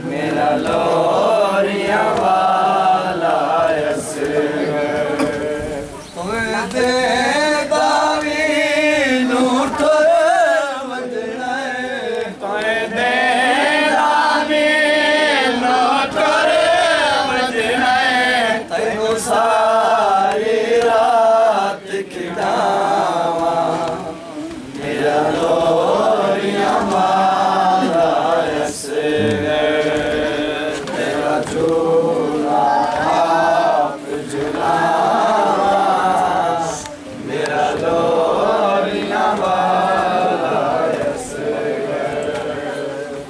मेरा लोरिया वाला दे दावी नूठो वजना दे दावी नूठो वजना तेनू सारी रात खिड़ावा मेरा लोरिया वाला तेरा झूला आप झूलावा मेरा लोरिया वाला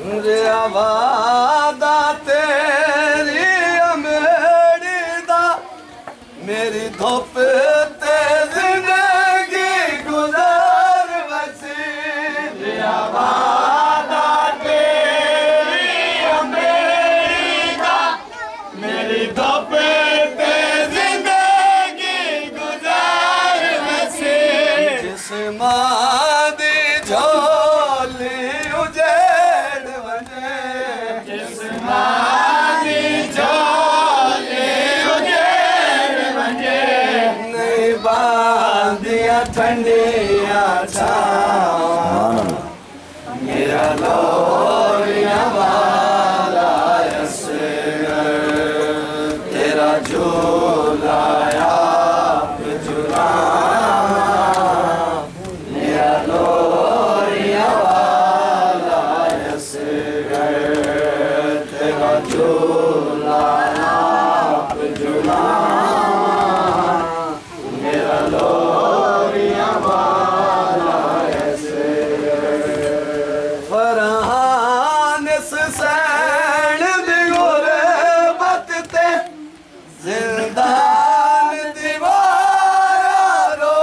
मुझे आवादा तेरी अमेड़ी दा मेरी धुप ते जिंदगी गुजार बसी आवादा तेरी अमेड़ी दा मेरी धुप ते जिंदगी गुजार बसी जिस मां दी झोली उजेड़ वजे जिस मां दी झोली उजेड़ वजे नहीं बांधिया ठंडिया छावां मेरा लोरिया वाला तेरा झूला आप झूलावा मेरा लोरिया वाला तेरा झूला आप झूलावा मेरा लोरिया वाला फरहान सैन दी गुरबत ते जिंदान दीवार रो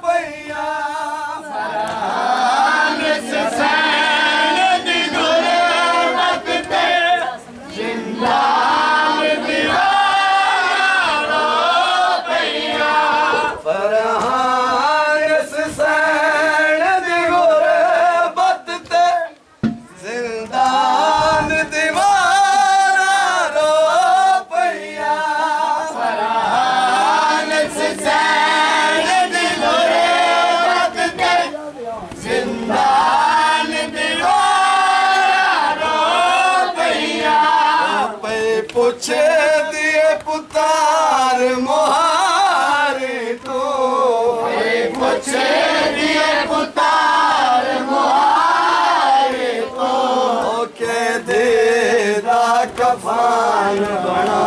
पैया फरहान सैन दी गुरबत ते जिंदान दीवार रो पैया फरहान सैन दी गुरबत ते जिंदान दीवार रो पैया फरहान सैन दी गुरबत ते जिंदान दीवार रो पैया पे पूछे दिए पुतार मुहारी तू पे पूछे दिए पुतार मुहारी तो के दे दा कफान बना